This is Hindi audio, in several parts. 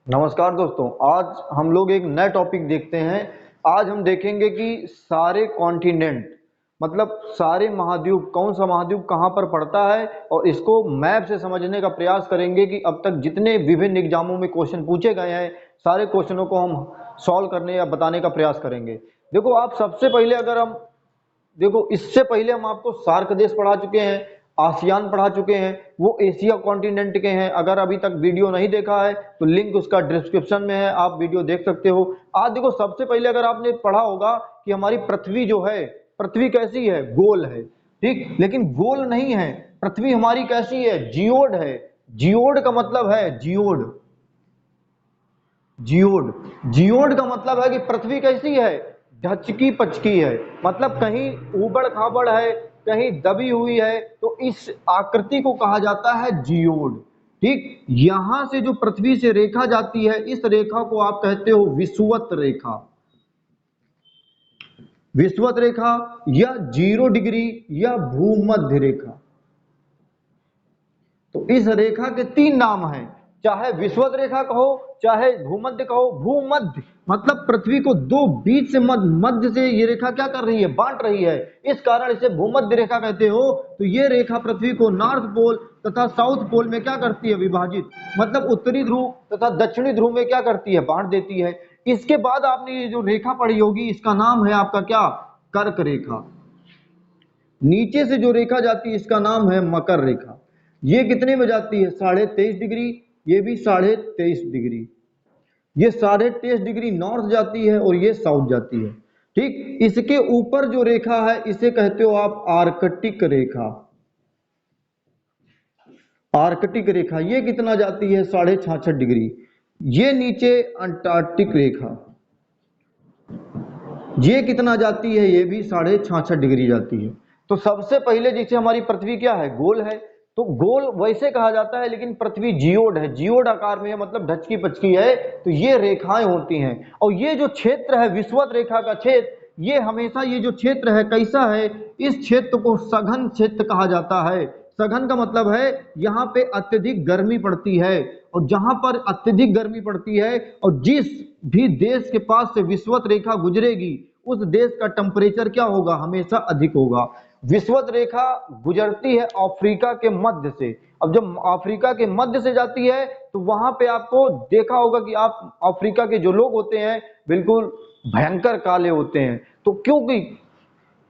नमस्कार दोस्तों। आज हम लोग एक नया टॉपिक देखते हैं। आज हम देखेंगे कि सारे कॉन्टिनेंट मतलब सारे महाद्वीप, कौन सा महाद्वीप कहाँ पर पड़ता है, और इसको मैप से समझने का प्रयास करेंगे कि अब तक जितने विभिन्न एग्जामों में क्वेश्चन पूछे गए हैं सारे क्वेश्चनों को हम सॉल्व करने या बताने का प्रयास करेंगे। देखो, आप सबसे पहले अगर हम देखो, इससे पहले हम आपको सार्क देश पढ़ा चुके हैं, आसियान पढ़ा चुके हैं, वो एशिया कॉन्टिनेंट के हैं। अगर अभी तक वीडियो नहीं देखा है तो लिंक उसका डिस्क्रिप्शन में है, आप वीडियो देख सकते हो। आज देखो, सबसे पहले अगर आपने पढ़ा होगा कि हमारी पृथ्वी जो है, पृथ्वी कैसी है? गोल है, ठीक। लेकिन गोल नहीं है, पृथ्वी हमारी कैसी है? जियोड है। जियोड का मतलब है जियोड, जियोड। जियोड का मतलब है कि पृथ्वी कैसी है? ढचकी पचकी है, मतलब कहीं ऊबड़ खाबड़ है, कहीं दबी हुई है, तो इस आकृति को कहा जाता है जियोड, ठीक। यहां से जो पृथ्वी से रेखा जाती है, इस रेखा को आप कहते हो विषुवत रेखा। विषुवत रेखा या 0 डिग्री या भूमध्य रेखा। तो इस रेखा के तीन नाम हैं, चाहे विषुवत रेखा कहो, चाहे भूमध्य कहो। भूमध्य मतलब पृथ्वी को दो बीच से मध्य से ये रेखा क्या कर रही है? बांट रही है, इस कारण इसे भूमध्य रेखा कहते हो। तो ये रेखा पृथ्वी को नॉर्थ पोल तथा साउथ पोल में क्या करती है? विभाजित, मतलब उत्तरी ध्रुव तथा दक्षिणी ध्रुव में क्या करती है? बांट देती है। इसके बाद आपने ये जो रेखा पढ़ी होगी, इसका नाम है आपका क्या? कर्क रेखा। नीचे से जो रेखा जाती है इसका नाम है मकर रेखा। ये कितने में जाती है? 23.5 डिग्री। ये भी 23.5 डिग्री। ये 23.5 डिग्री नॉर्थ जाती है और ये साउथ जाती है, ठीक। इसके ऊपर जो रेखा है इसे कहते हो आप आर्कटिक रेखा। आर्कटिक रेखा ये कितना जाती है? 66.5 डिग्री। ये नीचे अंटार्कटिक रेखा, ये कितना जाती है? ये भी 66.5 डिग्री जाती है। तो सबसे पहले जैसे हमारी पृथ्वी क्या है? गोल है, तो गोल वैसे कहा जाता है, लेकिन पृथ्वी जियोड है, जियोड आकार में है, मतलब ढचकी पचकी है। तो ये रेखाएं होती हैं, और ये जो क्षेत्र है विषुवत रेखा का क्षेत्र, ये हमेशा ये जो क्षेत्र है कैसा है? इस क्षेत्र को सघन क्षेत्र कहा जाता है। सघन का मतलब है यहाँ पे अत्यधिक गर्मी पड़ती है, और जहां पर अत्यधिक गर्मी पड़ती है और जिस भी देश के पास से विषुवत रेखा गुजरेगी, उस देश का टेम्परेचर क्या होगा? हमेशा अधिक होगा। विषुवत रेखा गुजरती है अफ्रीका के मध्य से। अब जब अफ्रीका के मध्य से जाती है तो वहां पे आपको देखा होगा कि आप अफ्रीका के जो लोग होते हैं बिल्कुल भयंकर काले होते हैं। तो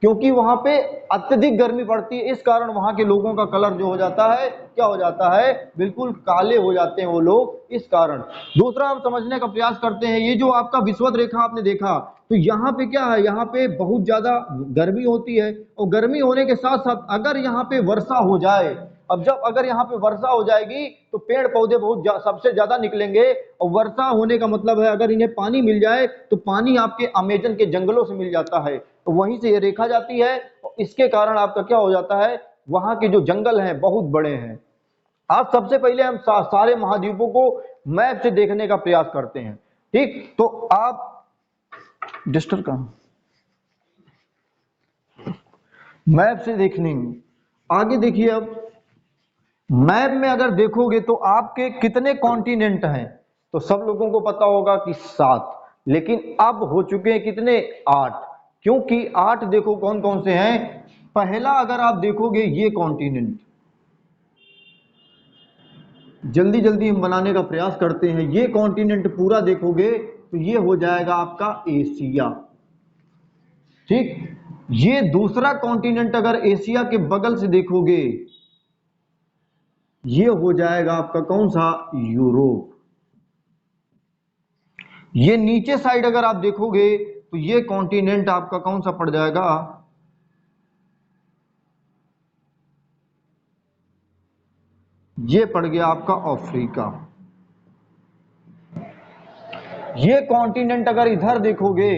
क्योंकि वहां पे अत्यधिक गर्मी पड़ती है, इस कारण वहां के लोगों का कलर जो हो जाता है, क्या हो जाता है? बिल्कुल काले हो जाते हैं वो लोग, इस कारण। दूसरा हम समझने का प्रयास करते हैं, ये जो आपका विषुवत रेखा आपने देखा, तो यहाँ पे क्या है? यहाँ पे बहुत ज्यादा गर्मी होती है, और गर्मी होने के साथ साथ अगर यहाँ पे वर्षा हो जाए, अब जब अगर यहाँ पे वर्षा हो जाएगी तो पेड़ पौधे सबसे ज्यादा निकलेंगे, और वर्षा होने का मतलब है अगर इन्हें पानी मिल जाए तो पानी आपके अमेजन के जंगलों से मिल जाता है, तो वहीं से ये रेखा जाती है, और इसके कारण आपका क्या हो जाता है? वहां के जो जंगल हैं बहुत बड़े हैं। आप सबसे पहले हम सारे महाद्वीपों को मैप से देखने का प्रयास करते हैं, ठीक। तो आप डिस्टर्ब कहां? मैप से देखने आगे देखिए। अब मैप में अगर देखोगे तो आपके कितने कॉन्टिनेंट हैं? तो सब लोगों को पता होगा कि 7, लेकिन अब हो चुके हैं कितने? 8। क्योंकि 8 देखो कौन कौन से हैं। पहला अगर आप देखोगे ये कॉन्टिनेंट, जल्दी जल्दी हम बनाने का प्रयास करते हैं। ये कॉन्टिनेंट पूरा देखोगे तो ये हो जाएगा आपका एशिया, ठीक। ये दूसरा कॉन्टिनेंट अगर एशिया के बगल से देखोगे, ये हो जाएगा आपका कौन सा? यूरोप। ये नीचे साइड अगर आप देखोगे तो ये कॉन्टिनेंट आपका कौन सा पड़ जाएगा? ये पड़ गया आपका अफ्रीका। ये कॉन्टिनेंट अगर इधर देखोगे,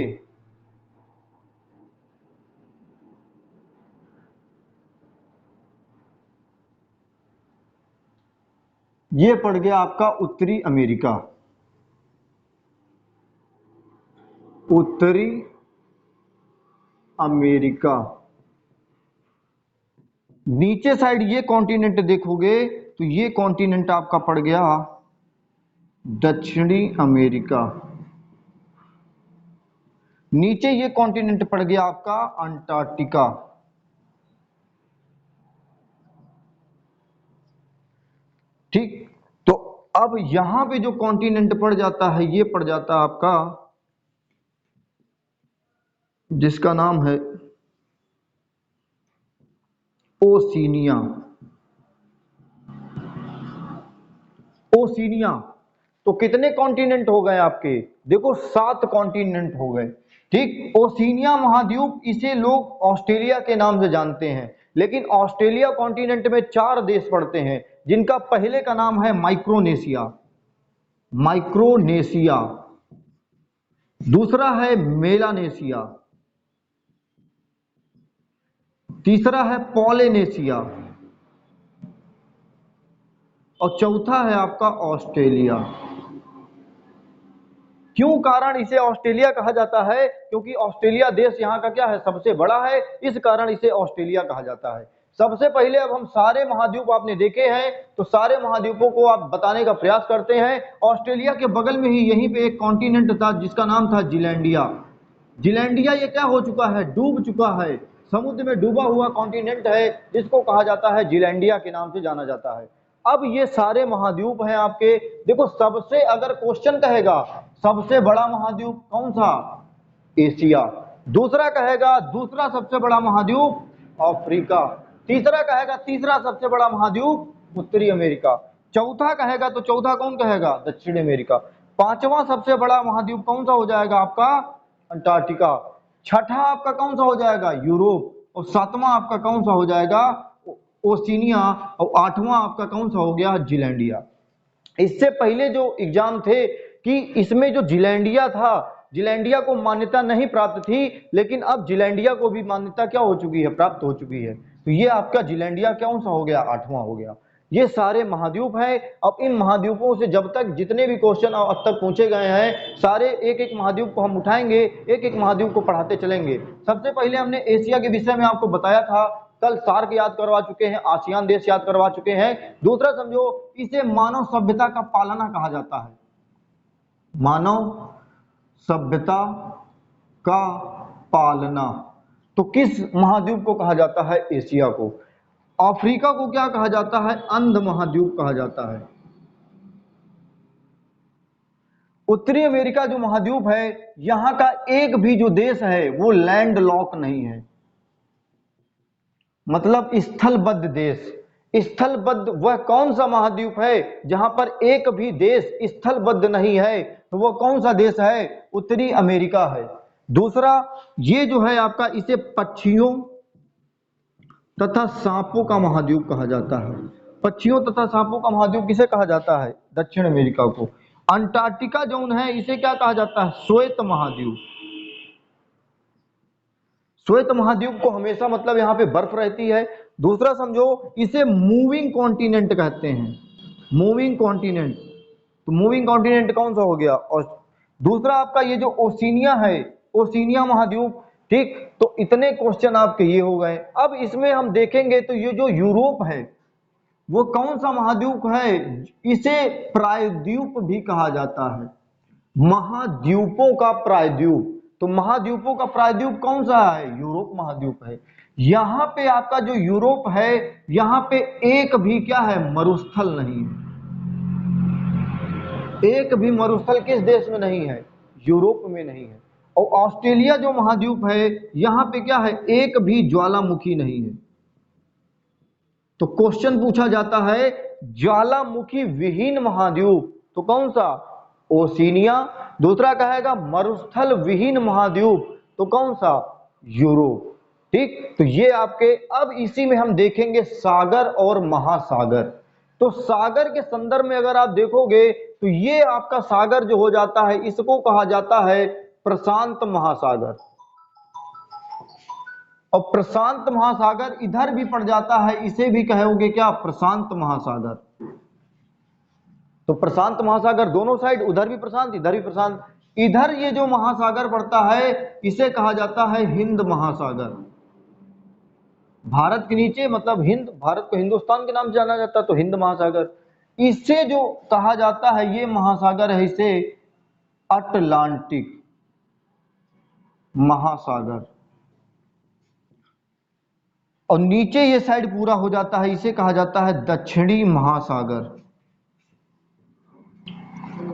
ये पड़ गया आपका उत्तरी अमेरिका। उत्तरी अमेरिका। नीचे साइड ये कॉन्टिनेंट देखोगे तो ये कॉन्टिनेंट आपका पड़ गया दक्षिणी अमेरिका। नीचे ये कॉन्टिनेंट पड़ गया आपका अंटार्कटिका। ठीक, तो अब यहां पे जो कॉन्टिनेंट पड़ जाता है ये पड़ जाता है आपका, जिसका नाम है ओशिनिया। ओशिनिया। तो कितने कॉन्टिनेंट हो गए आपके? देखो 7 कॉन्टिनेंट हो गए। ठीक, ओशिनिया महाद्वीप, इसे लोग ऑस्ट्रेलिया के नाम से जानते हैं, लेकिन ऑस्ट्रेलिया कॉन्टिनेंट में 4 देश पड़ते हैं, जिनका पहले का नाम है माइक्रोनेशिया। माइक्रोनेशिया। दूसरा है मेलानेशिया। तीसरा है पॉलिनेशिया। और चौथा है आपका ऑस्ट्रेलिया। क्यों कारण इसे ऑस्ट्रेलिया कहा जाता है? क्योंकि ऑस्ट्रेलिया देश यहाँ का क्या है, सबसे बड़ा है, इस कारण इसे ऑस्ट्रेलिया कहा जाता है। सबसे पहले अब हम सारे महाद्वीप आपने देखे हैं, तो सारे महाद्वीपों को आप बताने का प्रयास करते हैं। ऑस्ट्रेलिया के बगल में ही यहीं पे एक कॉन्टिनेंट था जिसका नाम था जिलैंडिया। जिलैंडिया ये क्या हो चुका है, डूब चुका है, समुद्र में डूबा हुआ कॉन्टिनेंट है, जिसको कहा जाता है जिलैंडिया के नाम से जाना जाता है। अब ये सारे महाद्वीप हैं आपके। देखो सबसे अगर क्वेश्चन कहेगा सबसे बड़ा महाद्वीप कौन सा, एशिया। दूसरा कहेगा दूसरा सबसे बड़ा महाद्वीप अफ्रीका। तीसरा कहेगा तीसरा सबसे बड़ा महाद्वीप उत्तरी अमेरिका। चौथा कहेगा तो चौथा कौन कहेगा, दक्षिण अमेरिका। पांचवा सबसे बड़ा महाद्वीप कौन सा हो जाएगा आपका, अंटार्कटिका। छठा आपका कौन सा हो जाएगा, यूरोप। और सातवां आपका कौन सा हो जाएगा, ओशिनिया। और आठवां आपका कौन सा हो गया, जिलैंडिया। इससे पहले जो एग्जाम थे कि इसमें जो जिलैंडिया था, जिलैंडिया को मान्यता नहीं प्राप्त थी, लेकिन अब जिलैंडिया को भी मान्यता क्या हो चुकी है, प्राप्त हो चुकी है। तो ये आपका जिलैंडिया कौन सा हो गया, आठवां हो गया। ये सारे महाद्वीप हैं। अब इन महाद्वीपों से जब तक जितने भी क्वेश्चन अब तक पूछे गए हैं, सारे एक एक महाद्वीप को हम उठाएंगे, एक एक महाद्वीप को पढ़ाते चलेंगे। सबसे पहले हमने एशिया के विषय में आपको बताया था, कल सार्क याद करवा चुके हैं, आसियान देश याद करवा चुके हैं। दूसरा समझो, इसे मानव सभ्यता का पालना कहा जाता है। मानव सभ्यता का पालना। तो किस महाद्वीप को कहा जाता है, एशिया को। अफ्रीका को क्या कहा जाता है, अंध महाद्वीप कहा जाता है। उत्तरी अमेरिका जो महाद्वीप है, यहां का एक भी जो देश है वो लैंड लॉक नहीं है, मतलब स्थलबद्ध देश। स्थलबद्ध वह कौन सा महाद्वीप है जहां पर एक भी देश स्थलबद्ध नहीं है, तो वो कौन सा देश है, उत्तरी अमेरिका है। दूसरा, ये जो है आपका, इसे पक्षियों तथा सांपों का महाद्वीप कहा जाता है। पक्षियों तथा सांपों का महाद्वीप किसे कहा जाता है, दक्षिण अमेरिका को। अंटार्कटिका जोन है, इसे क्या कहा जाता है, श्वेत महाद्वीप। श्वेत महाद्वीप को हमेशा मतलब यहाँ पे बर्फ रहती है। दूसरा समझो, इसे मूविंग कॉन्टिनेंट कहते हैं, मूविंग कॉन्टिनेंट। तो मूविंग कॉन्टिनेंट कौन सा हो गया, और दूसरा आपका ये जो ओशिनिया है, ओशिनिया महाद्वीप। ठीक, तो इतने क्वेश्चन आपके ये हो गए। अब इसमें हम देखेंगे तो ये जो यूरोप है वो कौन सा महाद्वीप है, इसे प्रायद्वीप भी कहा जाता है, महाद्वीपों का प्रायद्वीप। तो महाद्वीपों का प्रायद्वीप कौन सा है, यूरोप महाद्वीप है। यहां पे आपका जो यूरोप है, यहां पे एक भी क्या है, मरुस्थल नहीं है। एक भी मरुस्थल किस देश में नहीं है, यूरोप में नहीं है। और ऑस्ट्रेलिया जो महाद्वीप है, यहां पे क्या है, एक भी ज्वालामुखी नहीं है। तो क्वेश्चन पूछा जाता है ज्वालामुखी विहीन महाद्वीप, तो कौन सा, ओशिनिया। दूसरा कहेगा मरुस्थल विहीन महाद्वीप, तो कौन सा, यूरोप। ठीक, तो ये आपके, अब इसी में हम देखेंगे सागर और महासागर। तो सागर के संदर्भ में अगर आप देखोगे तो ये आपका सागर जो हो जाता है, इसको कहा जाता है प्रशांत महासागर। और प्रशांत महासागर इधर भी पड़ जाता है, इसे भी कहोगे क्या, प्रशांत महासागर। तो प्रशांत महासागर दोनों साइड, उधर भी प्रशांत इधर भी प्रशांत। इधर ये जो महासागर पड़ता है, इसे कहा जाता है हिंद महासागर। भारत के नीचे मतलब हिंद, भारत को हिंदुस्तान के नाम से जाना जाता है, तो हिंद महासागर। इसे जो कहा जाता है ये महासागर है, इसे अटलांटिक महासागर। और नीचे ये साइड पूरा हो जाता है, इसे कहा जाता है दक्षिणी महासागर।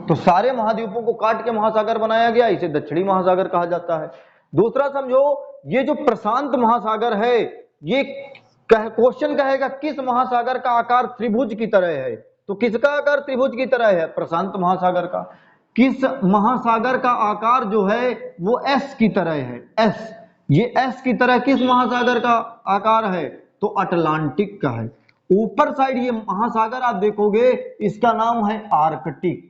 तो सारे महाद्वीपों को काट के महासागर बनाया गया, इसे दक्षिणी महासागर कहा जाता है। दूसरा समझो, ये जो प्रशांत महासागर है, ये क्वेश्चन कहेगा किस महासागर का आकार त्रिभुज की तरह है, तो किसका आकार त्रिभुज की तरह है? प्रशांत महासागर का। किस महासागर का आकार जो है वो एस की तरह है, एस, ये एस की तरह किस महासागर का आकार है? तो अटलांटिक का है। ऊपर साइड ये महासागर आप देखोगे, इसका नाम है आर्कटिक,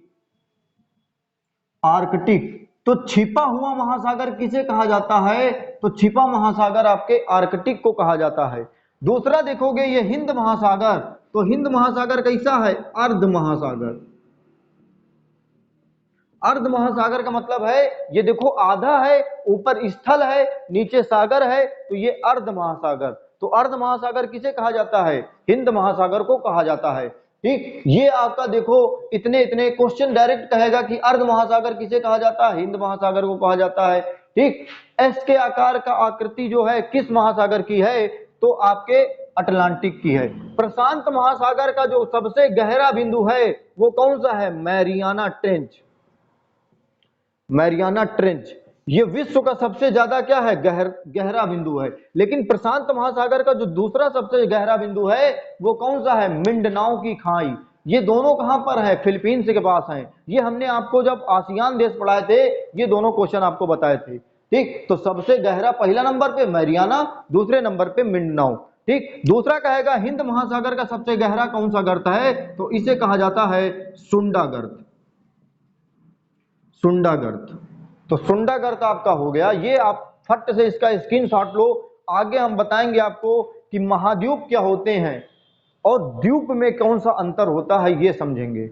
आर्कटिक। तो छिपा हुआ महासागर किसे कहा जाता है? तो छिपा महासागर आपके आर्कटिक को कहा जाता है। दूसरा देखोगे ये हिंद महासागर, तो हिंद महासागर कैसा है? अर्ध महासागर। अर्ध महासागर का मतलब है, ये देखो आधा है, ऊपर स्थल है, नीचे सागर है, तो ये अर्ध महासागर। तो अर्ध महासागर किसे कहा जाता है? हिंद महासागर को कहा जाता है। ठीक, ये आपका देखो इतने इतने क्वेश्चन डायरेक्ट कहेगा कि अर्ध महासागर किसे कहा जाता है? हिंद महासागर को कहा जाता है। ठीक, एस के आकार का आकृति जो है किस महासागर की है? तो आपके अटलांटिक की है। प्रशांत महासागर का जो सबसे गहरा बिंदु है वो कौन सा है? Mariana trench, Mariana trench. ये विश्व का सबसे ज्यादा क्या है? गहरा बिंदु है। लेकिन प्रशांत महासागर का जो दूसरा सबसे गहरा बिंदु है वो कौन सा है? मिंडनाओ की खाई। ये दोनों कहां पर है? फिलीपींस के पास है। ये हमने आपको जब आसियान देश पढ़ाए थे, ये दोनों क्वेश्चन आपको बताए थे। ठीक, तो सबसे गहरा पहला नंबर पे मैरियाना, दूसरे नंबर पे मिंडनाओ। ठीक, दूसरा कहेगा हिंद महासागर का सबसे गहरा कौन सा गर्त है? तो इसे कहा जाता है सुंडा गर्त, सुंडा गर्त। तो सुंडा गर्त आपका हो गया। ये आप फट से इसका स्क्रीनशॉट लो। आगे हम बताएंगे आपको कि महाद्वीप क्या होते हैं और द्वीप में कौन सा अंतर होता है, ये समझेंगे।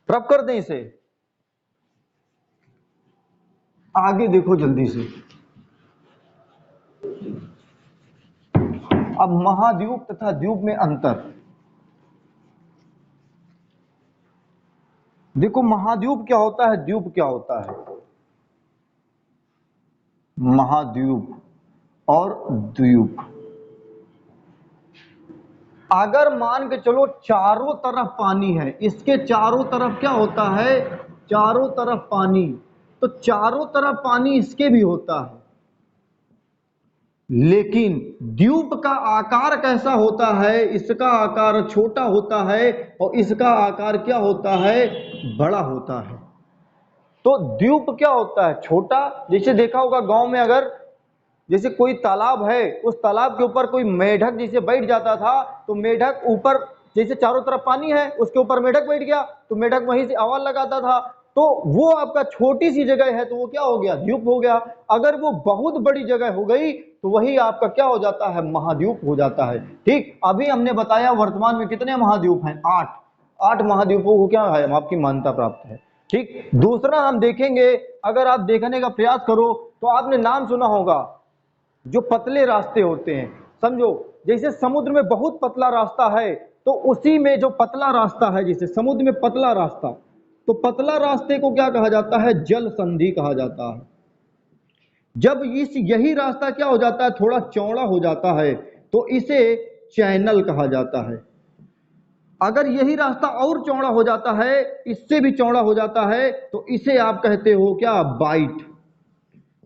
रब कर दें इसे, आगे देखो जल्दी से। अब महाद्वीप तथा द्वीप में अंतर देखो। महाद्वीप क्या होता है, द्वीप क्या होता है? महाद्वीप और द्वीप, अगर मान के चलो चारों तरफ पानी है, इसके चारों तरफ क्या होता है? चारों तरफ पानी, तो चारों तरफ पानी इसके भी होता है। लेकिन द्वीप का आकार कैसा होता है? इसका आकार छोटा होता है और इसका आकार क्या होता है? बड़ा होता है। तो द्वीप क्या होता है? छोटा। जैसे देखा होगा गांव में, अगर जैसे कोई तालाब है, उस तालाब के ऊपर कोई मेढक जैसे बैठ जाता था, तो मेढक ऊपर, जैसे चारों तरफ पानी है, उसके ऊपर मेढक बैठ गया, तो मेढक वहीं से आवाज लगाता था। तो वो आपका छोटी सी जगह है, तो वो क्या हो गया? द्वीप हो गया। अगर वो बहुत बड़ी जगह हो गई तो वही आपका क्या हो जाता है? महाद्वीप हो जाता है। ठीक, अभी हमने बताया वर्तमान में कितने महाद्वीप हैं? 8। 8 महाद्वीपों को क्या है? आपकी मान्यता प्राप्त है। ठीक, दूसरा हम देखेंगे, अगर आप देखने का प्रयास करो तो आपने नाम सुना होगा जो पतले रास्ते होते हैं। समझो, जैसे समुद्र में बहुत पतला रास्ता है, तो उसी में जो पतला रास्ता है, जैसे समुद्र में पतला रास्ता, तो पतला रास्ते को क्या कहा जाता है? जल संधि कहा जाता है। जब यही रास्ता क्या हो जाता है? थोड़ा चौड़ा हो जाता है, तो इसे चैनल कहा जाता है। अगर यही रास्ता और चौड़ा हो जाता है, इससे भी चौड़ा हो जाता है, तो इसे आप कहते हो क्या? बाइट।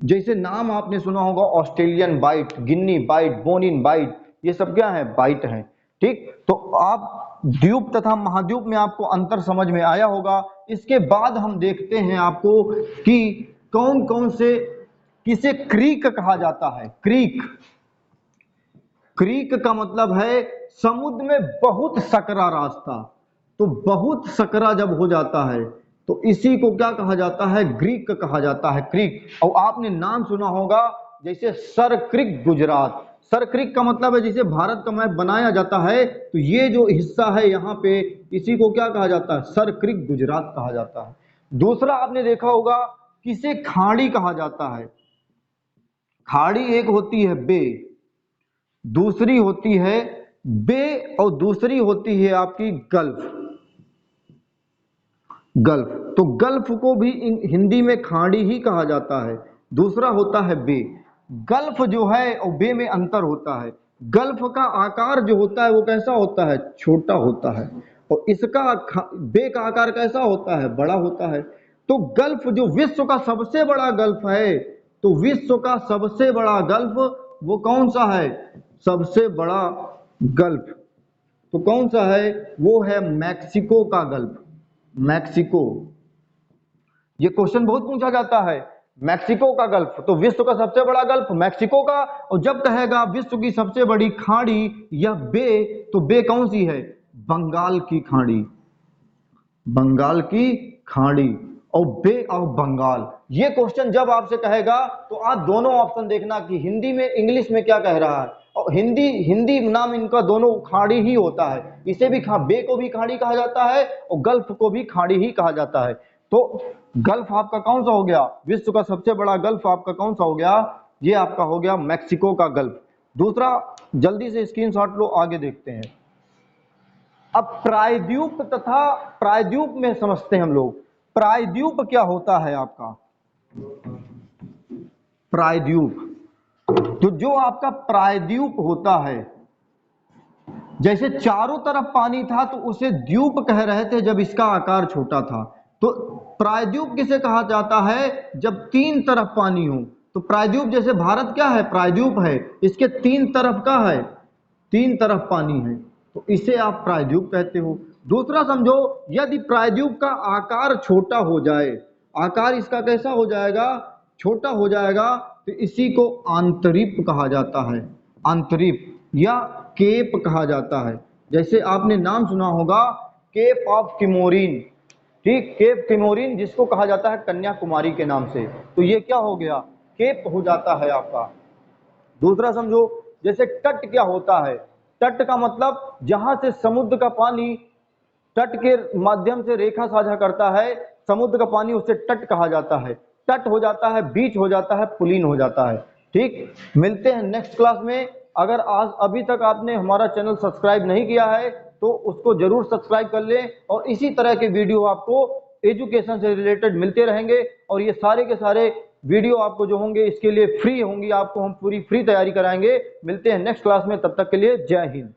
जैसे नाम आपने सुना होगा ऑस्ट्रेलियन बाइट, गिन्नी बाइट, बोनिन बाइट, ये सब क्या है? बाइट है। ठीक, तो आप द्वीप तथा महाद्वीप में आपको अंतर समझ में आया होगा। इसके बाद हम देखते हैं आपको कि कौन कौन से, किसे क्रीक कहा जाता है? क्रीक, क्रीक का मतलब है समुद्र में बहुत सकरा रास्ता। तो बहुत सकरा जब हो जाता है तो इसी को क्या कहा जाता है? ग्रीक कहा जाता है, क्रीक। और आपने नाम सुना होगा जैसे सर क्रिक गुजरात। सर क्रिक का मतलब है जैसे भारत का मैप बनाया जाता है, तो ये जो हिस्सा है यहाँ पे, इसी को क्या कहा जाता है? सर क्रिक गुजरात कहा जाता है। दूसरा आपने देखा होगा किसे खाड़ी कहा जाता है? खाड़ी एक होती है बे, दूसरी होती है बे, और दूसरी होती है आपकी गल्फ। गल्फ, तो गल्फ को भी हिंदी में खाड़ी ही कहा जाता है। दूसरा होता है बे। गल्फ जो है और बे में अंतर होता है। गल्फ का आकार जो होता है वो कैसा होता है, छोटा होता है, और इसका बे का आकार कैसा होता है, बड़ा होता है। तो गल्फ जो विश्व का सबसे बड़ा गल्फ है, तो विश्व का सबसे बड़ा गल्फ वो कौन सा है, सबसे बड़ा गल्फ तो कौन सा है, वो है मैक्सिको का गल्फ। मैक्सिको, ये क्वेश्चन बहुत पूछा जाता है। मैक्सिको का गल्फ, तो विश्व का सबसे बड़ा गल्फ मैक्सिको का। और जब कहेगा विश्व की सबसे बड़ी खाड़ी या बे, तो बे कौन सी है, बंगाल की खाड़ी। बंगाल की खाड़ी और बे ऑफ बंगाल। ये क्वेश्चन जब आपसे कहेगा तो आप दोनों ऑप्शन देखना कि हिंदी में इंग्लिश में क्या कह रहा है। और हिंदी हिंदी नाम इनका दोनों खाड़ी ही होता है। इसे भी बे को भी खाड़ी कहा जाता है और गल्फ को भी खाड़ी ही कहा जाता है। तो गल्फ आपका कौन सा हो गया, विश्व का सबसे बड़ा गल्फ आपका कौन सा हो गया, ये आपका हो गया मैक्सिको का गल्फ। दूसरा, जल्दी से स्क्रीनशॉट लो, आगे देखते हैं। अब प्रायद्वीप तथा प्रायद्वीप में समझते हैं हम लोग। प्रायद्वीप क्या होता है आपका, प्रायद्वीप, तो जो आपका प्रायद्वीप होता है, जैसे चारों तरफ पानी था तो उसे द्वीप कह रहे थे जब इसका आकार छोटा था। तो प्रायद्वीप किसे कहा जाता है, जब तीन तरफ पानी हो। तो प्रायद्वीप, जैसे भारत क्या है, प्रायद्वीप है, इसके तीन तरफ का है, तीन तरफ पानी है, तो इसे आप प्रायद्वीप कहते हो। दूसरा समझो, यदि प्रायद्वीप का आकार छोटा हो जाए, आकार इसका कैसा हो जाएगा, छोटा हो जाएगा, तो इसी को आंतरिप कहा जाता है। आंतरिप या केप कहा जाता है। जैसे आपने नाम सुना होगा केप ऑफ किमोरिन, ठीक, केप किमोरिन जिसको कहा जाता है कन्याकुमारी के नाम से, तो ये क्या हो गया, केप हो जाता है आपका। दूसरा समझो, जैसे तट क्या होता है, तट का मतलब जहां से समुद्र का पानी तट के माध्यम से रेखा साझा करता है, समुद्र का पानी, उसे तट कहा जाता है। तट हो जाता है, बीच हो जाता है, पुलिन हो जाता है। ठीक, मिलते हैं नेक्स्ट क्लास में। अगर आज अभी तक आपने हमारा चैनल सब्सक्राइब नहीं किया है तो उसको जरूर सब्सक्राइब कर लें, और इसी तरह के वीडियो आपको एजुकेशन से रिलेटेड मिलते रहेंगे। और ये सारे के सारे वीडियो आपको जो होंगे इसके लिए फ्री होंगी, आपको हम पूरी फ्री तैयारी कराएंगे। मिलते हैं नेक्स्ट क्लास में, तब तक के लिए जय हिंद।